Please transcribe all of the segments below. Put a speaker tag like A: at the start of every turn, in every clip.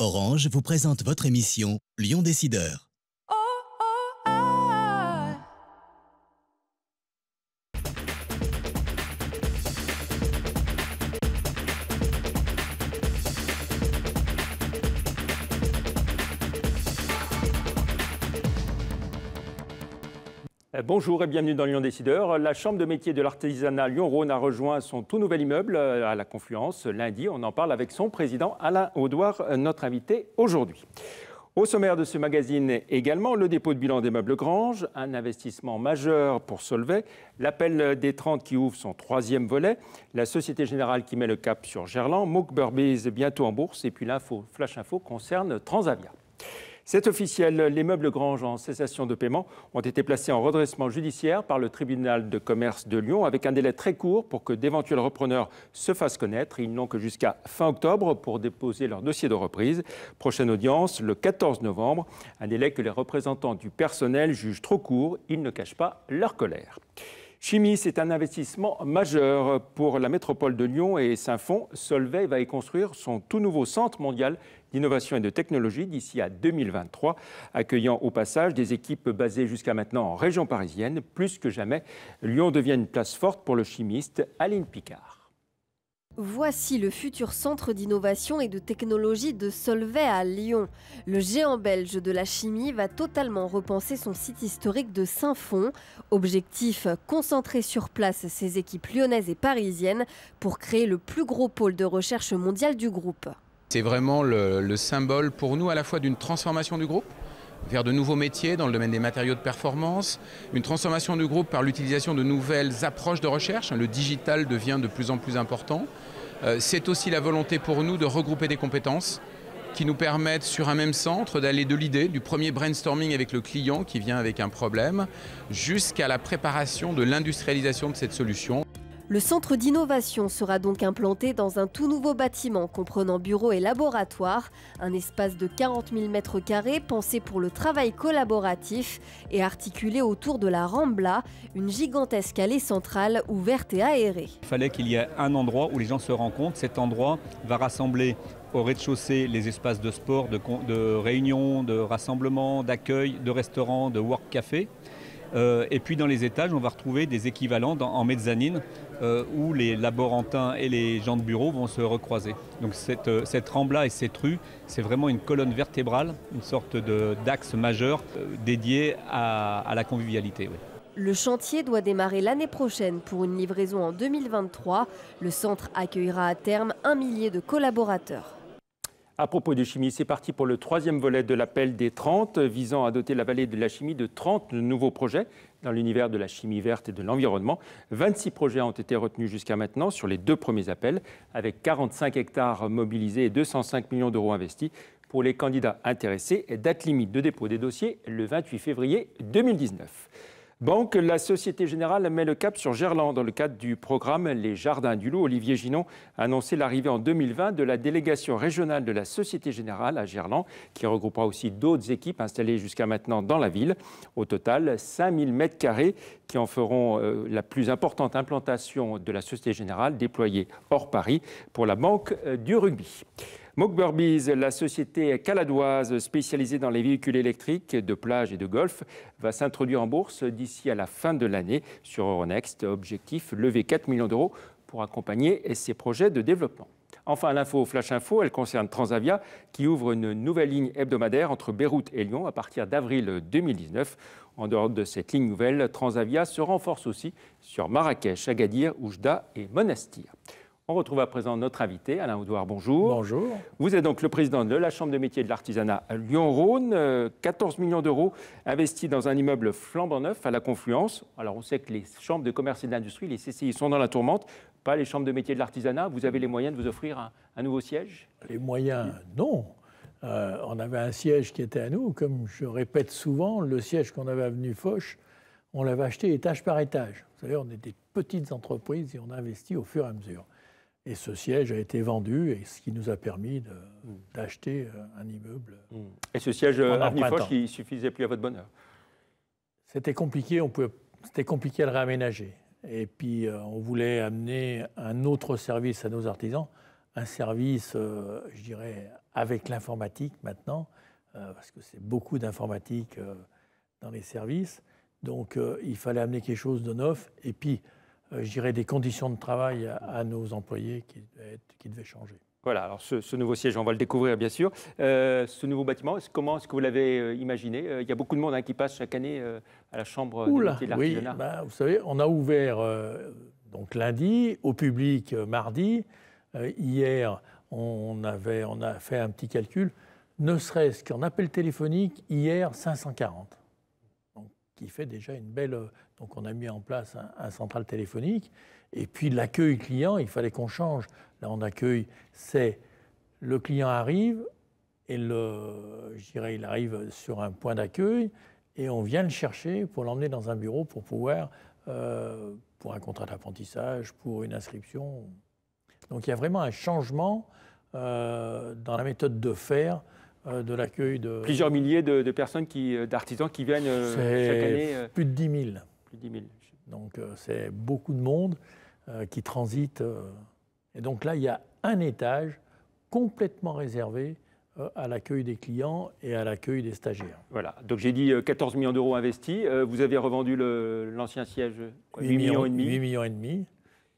A: Orange vous présente votre émission Lyon Décideur.
B: Bonjour et bienvenue dans Lyon Décideur. La Chambre de métiers de l'artisanat Lyon-Rhône a rejoint son tout nouvel immeuble à la Confluence lundi. On en parle avec son président Alain Audouard, notre invité aujourd'hui. Au sommaire de ce magazine également, le dépôt de bilan des meubles Grange, un investissement majeur pour Solvay, l'appel des 30 qui ouvre son troisième volet, la Société Générale qui met le cap sur Gerland, Mook Burberry bientôt en bourse et puis l'info, Flash Info concerne Transavia. C'est officiel, les meubles Grange en cessation de paiement ont été placés en redressement judiciaire par le tribunal de commerce de Lyon avec un délai très court pour que d'éventuels repreneurs se fassent connaître. Ils n'ont que jusqu'à fin octobre pour déposer leur dossier de reprise. Prochaine audience le 14 novembre, un délai que les représentants du personnel jugent trop court. Ils ne cachent pas leur colère. Chimie, c'est un investissement majeur pour la métropole de Lyon et Saint-Fond. Solvay va y construire son tout nouveau centre mondial d'innovation et de technologie d'ici à 2023, accueillant au passage des équipes basées jusqu'à maintenant en région parisienne. Plus que jamais, Lyon devient une place forte pour le chimiste Aline Picard.
C: Voici le futur centre d'innovation et de technologie de Solvay à Lyon. Le géant belge de la chimie va totalement repenser son site historique de Saint-Fond. Objectif, concentrer sur place ses équipes lyonnaises et parisiennes pour créer le plus gros pôle de recherche mondial du groupe.
D: C'est vraiment le symbole pour nous à la fois d'une transformation du groupe vers de nouveaux métiers dans le domaine des matériaux de performance, une transformation du groupe par l'utilisation de nouvelles approches de recherche. Le digital devient de plus en plus important. C'est aussi la volonté pour nous de regrouper des compétences qui nous permettent sur un même centre d'aller de l'idée, du premier brainstorming avec le client qui vient avec un problème, jusqu'à la préparation de l'industrialisation de cette solution.
C: Le centre d'innovation sera donc implanté dans un tout nouveau bâtiment comprenant bureaux et laboratoires, un espace de 40 000 m² pensé pour le travail collaboratif et articulé autour de la Rambla, une gigantesque allée centrale ouverte et aérée.
E: Il fallait qu'il y ait un endroit où les gens se rencontrent. Cet endroit va rassembler au rez-de-chaussée les espaces de sport, de réunion, de rassemblement, d'accueil, de restaurant, de work-café. Et puis dans les étages, on va retrouver des équivalents en mezzanine où les laborantins et les gens de bureau vont se recroiser. Donc cette Rambla et cette rue, c'est vraiment une colonne vertébrale, une sorte d'axe majeur dédié à la convivialité. Oui.
C: Le chantier doit démarrer l'année prochaine pour une livraison en 2023. Le centre accueillera à terme 1 millier de collaborateurs.
B: À propos de chimie, c'est parti pour le troisième volet de l'appel des 30, visant à doter la vallée de la chimie de 30 nouveaux projets dans l'univers de la chimie verte et de l'environnement. 26 projets ont été retenus jusqu'à maintenant sur les 2 premiers appels, avec 45 hectares mobilisés et 205 millions d'euros investis pour les candidats intéressés. Date limite de dépôt des dossiers, le 28 février 2019. Banque, la Société Générale met le cap sur Gerland dans le cadre du programme Les Jardins du Loup. Olivier Ginon a annoncé l'arrivée en 2020 de la délégation régionale de la Société Générale à Gerland, qui regroupera aussi d'autres équipes installées jusqu'à maintenant dans la ville. Au total, 5000 m² qui en feront la plus importante implantation de la Société Générale déployée hors Paris pour la Banque du rugby. Mook Burberry, la société caladoise spécialisée dans les véhicules électriques de plage et de golf, va s'introduire en bourse d'ici à la fin de l'année sur Euronext. Objectif, lever 4 millions d'euros pour accompagner ses projets de développement. Enfin, l'info Flash Info, elle concerne Transavia qui ouvre une nouvelle ligne hebdomadaire entre Beyrouth et Lyon à partir d'avril 2019. En dehors de cette ligne nouvelle, Transavia se renforce aussi sur Marrakech, Agadir, Oujda et Monastir. On retrouve à présent notre invité, Alain Audouard, bonjour.
F: Bonjour.
B: Vous êtes donc le président de la Chambre de métiers de l'artisanat Lyon-Rhône. 14 millions d'euros investis dans un immeuble flambant neuf à la Confluence. Alors on sait que les chambres de commerce et d'industrie, les CCI, sont dans la tourmente, pas les chambres de métiers de l'artisanat. Vous avez les moyens de vous offrir un nouveau siège?
F: Les moyens, non. On avait un siège qui était à nous. Comme je répète souvent, le siège qu'on avait à Avenue Foch, on l'avait acheté étage par étage. Vous savez, on est des petites entreprises et on investit au fur et à mesure. Et ce siège a été vendu, et ce qui nous a permis d'acheter un immeuble.
B: Et ce siège Avenue Foch, il ne suffisait plus à votre bonheur?
F: C'était compliqué, c'était compliqué à le réaménager. Et puis, on voulait amener un autre service à nos artisans, un service, je dirais, avec l'informatique maintenant, parce que c'est beaucoup d'informatique dans les services. Donc, il fallait amener quelque chose de neuf. Et puis, je dirais des conditions de travail à nos employés qui devaient changer.
B: Voilà, alors ce nouveau siège, on va le découvrir bien sûr. Ce nouveau bâtiment, comment est-ce que vous l'avez imaginé? Il y a beaucoup de monde qui passe chaque année à la Chambre des métiers de l'artisanat.
F: Oui, vous savez, on a ouvert donc lundi, au public mardi. Hier, on a fait un petit calcul, ne serait-ce qu'en appel téléphonique, hier, 540. Donc, qui fait déjà une belle... Donc, on a mis en place un central téléphonique. Et puis, l'accueil client, il fallait qu'on change. Là, on accueille, c'est le client arrive, et je dirais, il arrive sur un point d'accueil, et on vient le chercher pour l'emmener dans un bureau pour pouvoir, pour un contrat d'apprentissage, pour une inscription. Donc, il y a vraiment un changement dans la méthode de faire de l'accueil de...
B: Plusieurs milliers de personnes, d'artisans qui viennent chaque année.
F: Plus de 10 000.
B: Plus de 10 000.
F: Donc, c'est beaucoup de monde qui transite. Et donc là, il y a un étage complètement réservé à l'accueil des clients et à l'accueil des stagiaires.
B: Voilà, donc j'ai dit 14 millions d'euros investis. Vous avez revendu l'ancien siège,
F: 8 millions et demi. 8 millions et demi.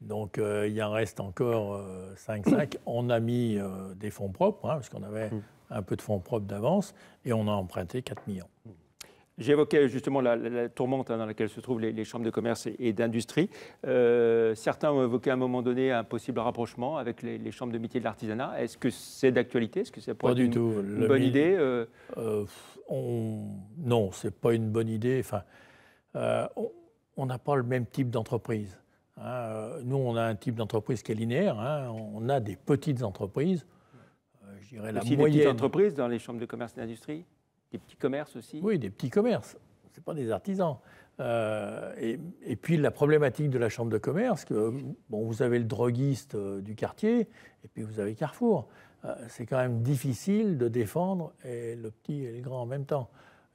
F: Donc il en reste encore 5,5. On a mis des fonds propres, parce qu'on avait un peu de fonds propres d'avance, et on a emprunté 4 millions.
B: J'évoquais justement la tourmente dans laquelle se trouvent les chambres de commerce et d'industrie. Certains ont évoqué à un moment donné un possible rapprochement avec les chambres de métiers de l'artisanat. Est-ce que c'est d'actualité? Est-ce que ça pourrait être une bonne idée?
F: Non, ce n'est pas une bonne idée. Enfin, on n'a pas le même type d'entreprise. Nous, on a un type d'entreprise qui est linéaire. On a des petites entreprises. Je dirais la moyenne.
B: Des petites entreprises dans les chambres de commerce et d'industrie? Des petits commerces aussi?
F: Oui, des petits commerces. Ce n'est pas des artisans. Et puis la problématique de la chambre de commerce, vous avez le droguiste du quartier et puis vous avez Carrefour. C'est quand même difficile de défendre le petit et le grand en même temps.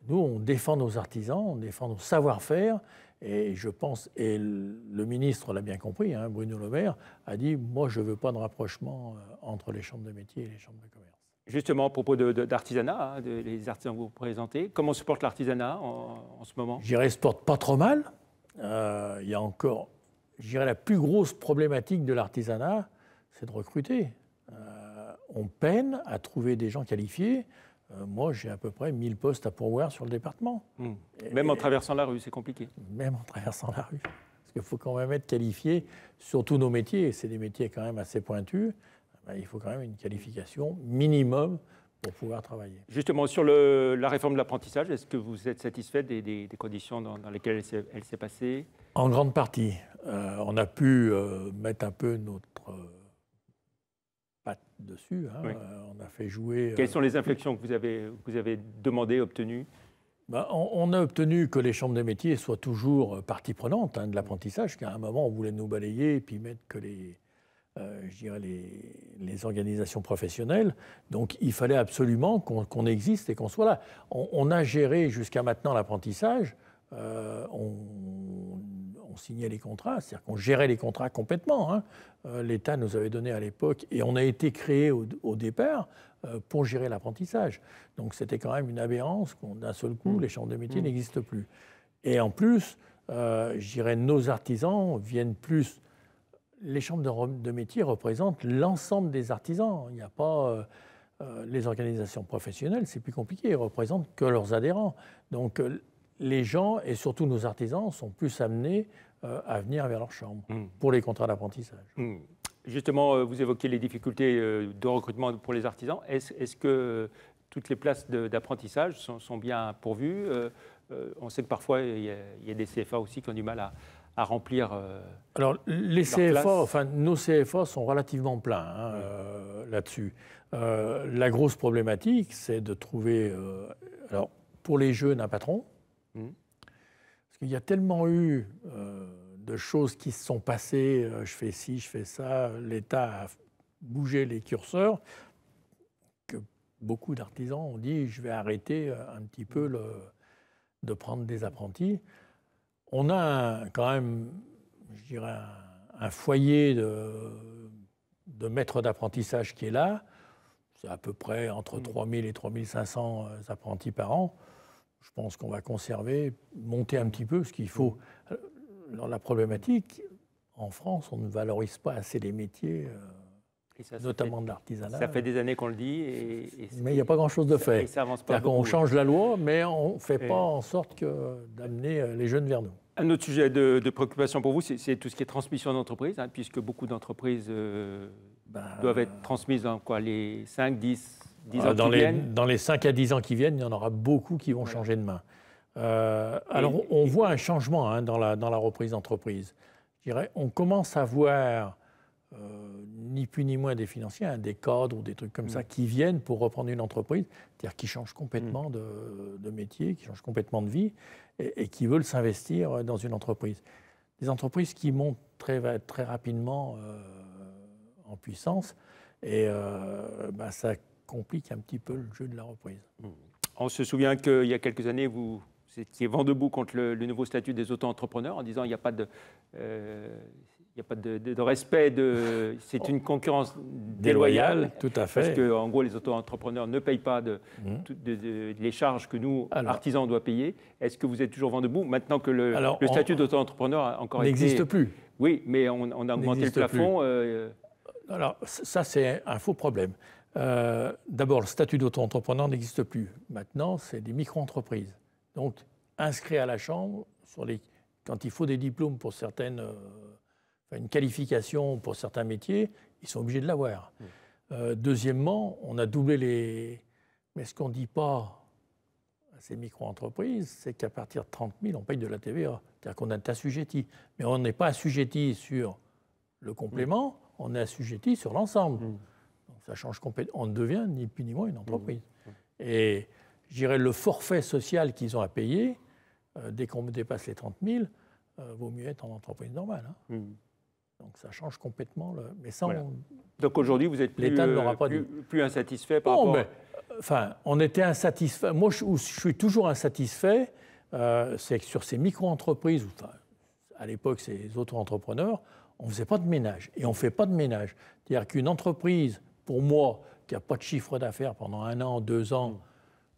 F: Nous, on défend nos artisans, on défend nos savoir-faire. Et je pense, et le ministre l'a bien compris, Bruno Le Maire, a dit « Moi, je ne veux pas de rapprochement entre les chambres de métier et les chambres de commerce ».
B: Justement, à propos d'artisanat, les artisans que vous représentez, comment se porte l'artisanat en ce moment?
F: Je dirais, se porte pas trop mal. Il y a encore, je dirais, la plus grosse problématique de l'artisanat, c'est de recruter. On peine à trouver des gens qualifiés. Moi, j'ai à peu près 1000 postes à pourvoir sur le département.
B: Même en traversant la rue, c'est compliqué.
F: Même en traversant la rue. Parce qu'il faut quand même être qualifié sur tous nos métiers. Et c'est des métiers quand même assez pointus. Il faut quand même une qualification minimum pour pouvoir travailler.
B: Justement, sur la réforme de l'apprentissage, est-ce que vous êtes satisfait des conditions dans lesquelles elle s'est passée?
F: En grande partie. On a pu mettre un peu notre patte dessus. Oui. On a fait jouer...
B: Quelles sont les inflexions que vous avez demandées, obtenues?
F: On a obtenu que les chambres de métiers soient toujours partie prenante de l'apprentissage, qu'à un moment, on voulait nous balayer et puis mettre que je dirais les organisations professionnelles. Donc, il fallait absolument qu'on existe et qu'on soit là. On a géré jusqu'à maintenant l'apprentissage. On signait les contrats, c'est-à-dire qu'on gérait les contrats complètement. L'État nous avait donné à l'époque, et on a été créé au départ pour gérer l'apprentissage. Donc, c'était quand même une aberrance d'un seul coup, les chambres de métiers n'existent plus. Et en plus, je dirais, nos artisans viennent plus... Les chambres de métiers représentent l'ensemble des artisans. Il n'y a pas les organisations professionnelles, c'est plus compliqué. Ils ne représentent que leurs adhérents. Donc les gens, et surtout nos artisans, sont plus amenés à venir vers leur chambre pour les contrats d'apprentissage.
B: Justement, vous évoquez les difficultés de recrutement pour les artisans. Est-ce que toutes les places d'apprentissage sont bien pourvues? On sait que parfois, il y a des CFA aussi qui ont du mal à remplir.
F: Alors, les CFA, nos CFA sont relativement pleins là-dessus. La grosse problématique, c'est de trouver, alors, pour les jeunes, un patron. Parce qu'il y a tellement eu de choses qui se sont passées, je fais ci, je fais ça, l'État a bougé les curseurs, que beaucoup d'artisans ont dit, je vais arrêter un petit peu de prendre des apprentis. On a quand même, je dirais, un foyer de maîtres d'apprentissage qui est là. c'est à peu près entre 3 000 et 3 500 apprentis par an. Je pense qu'on va conserver, monter un petit peu, ce qu'il faut. Dans la problématique, en France, on ne valorise pas assez les métiers, notamment de l'artisanat.
B: Ça fait des années qu'on le dit.
F: Mais il n'y a pas grand-chose de fait.
B: Ça avance pas beaucoup.
F: On change la loi, mais on ne fait pas en sorte d'amener les jeunes vers nous.
B: Un autre sujet de préoccupation pour vous, c'est tout ce qui est transmission d'entreprise, puisque beaucoup d'entreprises doivent être transmises dans les 5, 10 ans qui viennent.
F: Dans les 5 à 10 ans qui viennent, il y en aura beaucoup qui vont changer de main. Alors, on voit un changement dans la reprise d'entreprise. Je dirais, on commence à voir, ni plus ni moins des financiers, des cadres ou des trucs comme ça, qui viennent pour reprendre une entreprise, c'est-à-dire qui changent complètement de métier, qui changent complètement de vie, et qui veulent s'investir dans une entreprise. Des entreprises qui montent très rapidement en puissance, et ça complique un petit peu le jeu de la reprise.
B: On se souvient qu'il y a quelques années, vous étiez vent debout contre le nouveau statut des auto-entrepreneurs en disant qu'il n'y a pas de respect, c'est une concurrence déloyale.
F: Tout à fait.
B: Parce qu'en gros, les auto-entrepreneurs ne payent pas les charges que nous, artisans, on doit payer. Est-ce que vous êtes toujours vent debout maintenant que le statut d'auto-entrepreneur a encore
F: n'existe plus?
B: Oui, mais on a augmenté le plafond.
F: Alors, ça, c'est un faux problème. D'abord, le statut d'auto-entrepreneur n'existe plus. Maintenant, c'est des micro-entreprises. Donc, inscrits à la Chambre, quand il faut des diplômes pour certaines, une qualification pour certains métiers, ils sont obligés de l'avoir. Deuxièmement, on a doublé les... Mais ce qu'on ne dit pas à ces micro-entreprises, c'est qu'à partir de 30 000, on paye de la TVA. C'est-à-dire qu'on est assujetti. Mais on n'est pas assujetti sur le complément, on est assujetti sur l'ensemble. Donc ça change complètement. On devient ni plus ni moins une entreprise. Et je dirais le forfait social qu'ils ont à payer, dès qu'on dépasse les 30 000, vaut mieux être en entreprise normale. Donc ça change complètement. Mais ça,
B: voilà. Donc aujourd'hui, vous êtes plus insatisfait par rapport...
F: on était insatisfait. Moi, je suis toujours insatisfait. C'est que sur ces micro-entreprises, à l'époque, ces auto-entrepreneurs, on ne faisait pas de ménage. Et on ne fait pas de ménage. C'est-à-dire qu'une entreprise, pour moi, qui n'a pas de chiffre d'affaires pendant 1 an, 2 ans,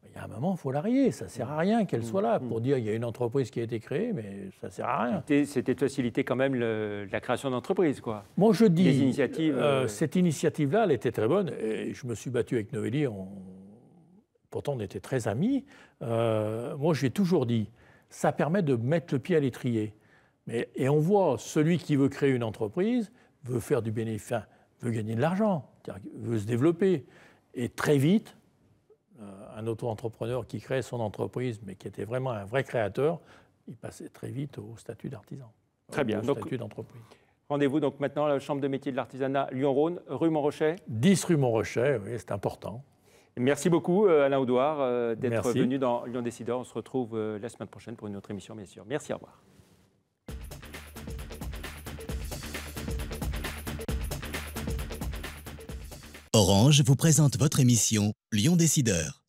F: il y a un moment, il faut la rayer. Ça ne sert à rien qu'elle soit là pour dire qu'il y a une entreprise qui a été créée, mais ça ne sert à rien.
B: C'était de faciliter quand même la création d'entreprise, quoi.
F: Moi, je dis,
B: les initiatives,
F: cette initiative-là, elle était très bonne. Et je me suis battu avec Noélie. Pourtant, on était très amis. Moi, j'ai toujours dit, ça permet de mettre le pied à l'étrier. Et on voit, celui qui veut créer une entreprise veut faire du bénéfice, veut gagner de l'argent, veut se développer. Et très vite, un auto-entrepreneur qui crée son entreprise, mais qui était vraiment un vrai créateur, il passait très vite au statut d'artisan.
B: Très bien.
F: Au statut d'entreprise.
B: Rendez-vous donc maintenant à la Chambre de métiers de l'artisanat Lyon-Rhône, rue Montrochet.
F: 10 rue Montrochet, oui, c'est important.
B: Merci beaucoup, Alain Audouard, d'être venu dans Lyon Décideur. On se retrouve la semaine prochaine pour une autre émission, bien sûr. Merci, au revoir.
A: Orange vous présente votre émission Lyon Décideur.